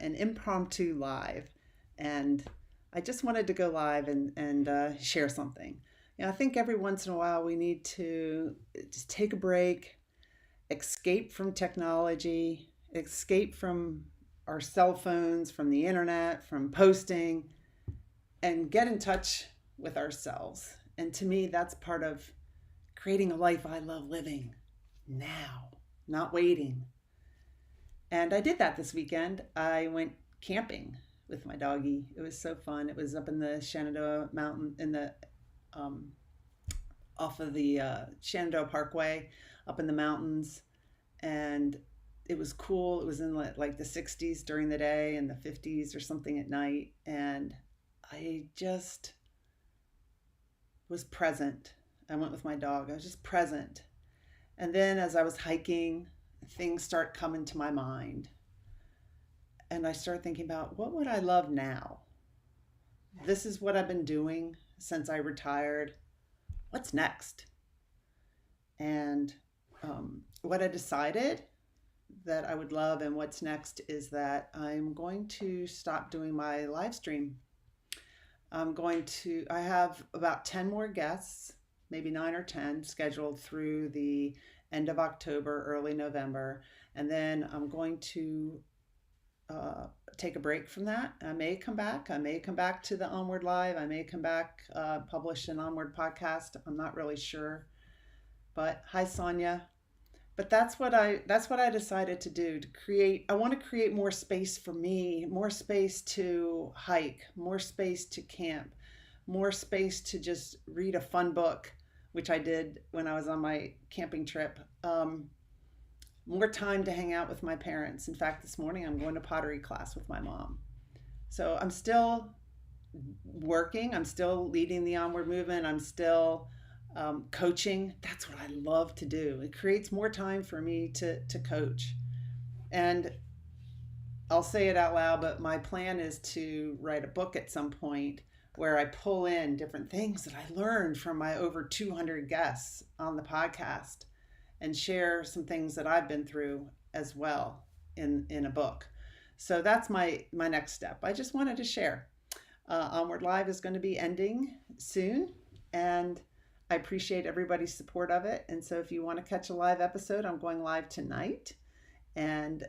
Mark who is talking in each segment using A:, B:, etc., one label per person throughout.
A: an impromptu live. And I just wanted to go live and share something. I think every once in a while we need to just take a break, escape from technology, escape from our cell phones, from the internet, from posting, and get in touch with ourselves. And to me, that's part of creating a life I love living now, not waiting. And I did that this weekend. I went camping with my doggie. It was so fun. It was up in the Shenandoah Mountain, in the um, off of the Shenandoah Parkway, up in the mountains, and it was cool. It was in like the 60s during the day and the 50s or something at night, and I just was present. I went with my dog. I was just present. And then as I was hiking, things start coming to my mind. And I start thinking about, what would I love now? This is what I've been doing since I retired. What's next? And what I decided that I would love and what's next is that I'm going to stop doing my live stream. I have about 10 more guests, maybe 9 or 10, scheduled through the end of October, early November. And then I'm going to take a break from that. I may come back. I may come back to the Onward Live. I may come back, publish an Onward podcast. I'm not really sure. But hi, Sonia. But that's what I decided to do, to create. I want to create more space for me, more space to hike, more space to camp, more space to just read a fun book, which I did when I was on my camping trip. More time to hang out with my parents. In fact, this morning I'm going to pottery class with my mom. So I'm still working. I'm still leading the Onward movement. I'm still coaching. That's what I love to do. It creates more time for me to coach. And I'll say it out loud, but my plan is to write a book at some point where I pull in different things that I learned from my over 200 guests on the podcast and share some things that I've been through as well in a book. So that's my next step. I just wanted to share. Onward Live is going to be ending soon, and I appreciate everybody's support of it. And so if you want to catch a live episode, I'm going live tonight, and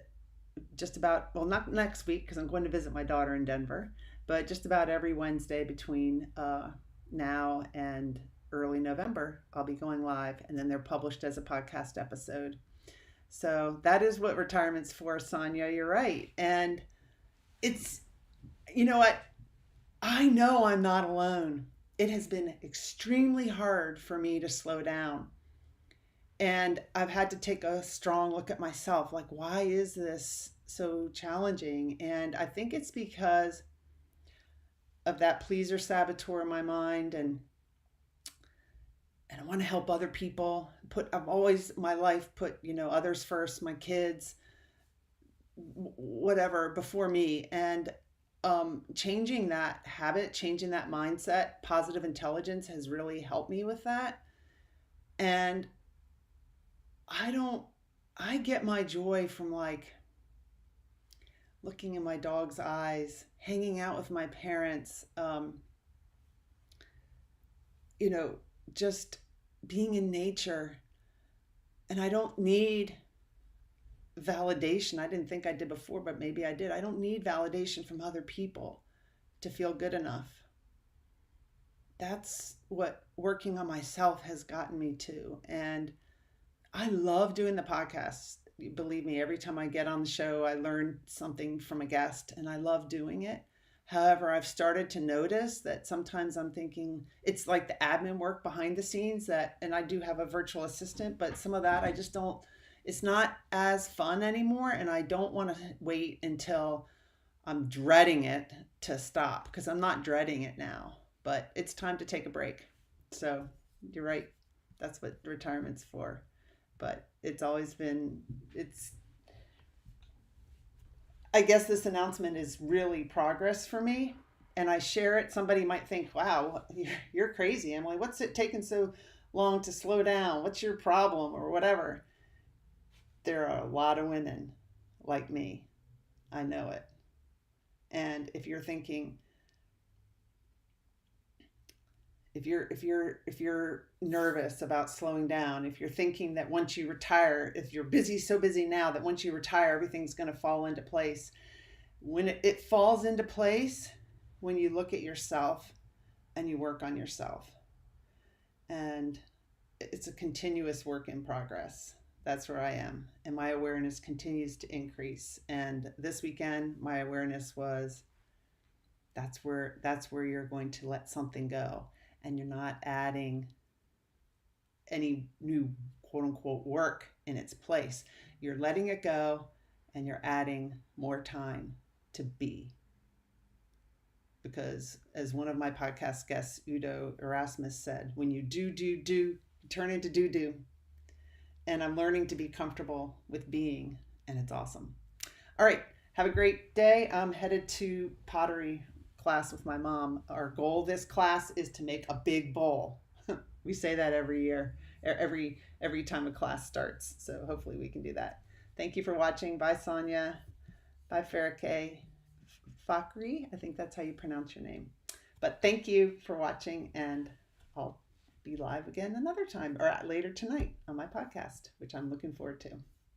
A: just about, well, not next week because I'm going to visit my daughter in Denver, but just about every Wednesday between now and early November, I'll be going live, and then they're published as a podcast episode. So that is what retirement's for, Sonia. You're right. And it's, you know what? I know I'm not alone. It has been extremely hard for me to slow down. And I've had to take a strong look at myself. Like, why is this so challenging? And I think it's because of that pleaser saboteur in my mind, and I want to help other people. I've always, my life, put, others first, my kids, whatever, before me. And changing that habit, changing that mindset, positive intelligence has really helped me with that. And I get my joy from like looking in my dog's eyes, hanging out with my parents, just being in nature. And I don't need validation. I didn't think I did before, but maybe I did. I don't need validation from other people to feel good enough. That's what working on myself has gotten me to. And I love doing the podcast. Believe me, every time I get on the show, I learn something from a guest, and I love doing it. However, I've started to notice that sometimes I'm thinking it's like the admin work behind the scenes and I do have a virtual assistant, but some of that I just don't, it's not as fun anymore. And I don't want to wait until I'm dreading it to stop, because I'm not dreading it now, but it's time to take a break. So you're right. That's what retirement's for. But it's always been, I guess this announcement is really progress for me, and I share it. Somebody might think, wow, you're crazy, Emily. What's it taking so long to slow down? What's your problem, or whatever? There are a lot of women like me. I know it. And if you're thinking, if you're nervous about slowing down, if you're thinking that once you retire, if you're busy, so busy now that once you retire everything's going to fall into place, when it falls into place when you look at yourself and you work on yourself. And it's a continuous work in progress. That's where I am, and my awareness continues to increase. And this weekend my awareness was, that's where you're going to let something go, and you're not adding any new quote unquote work in its place. You're letting it go, and you're adding more time to be. Because as one of my podcast guests, Udo Erasmus, said, when you do, you turn into do. And I'm learning to be comfortable with being, and it's awesome. All right, have a great day. I'm headed to pottery class with my mom. Our goal this class is to make a big bowl. We say that every year, every time a class starts. So hopefully we can do that. Thank you for watching. Bye, Sonia. Bye, Farrakay. Fakri, I think that's how you pronounce your name. But thank you for watching, and I'll be live again another time or later tonight on my podcast, which I'm looking forward to.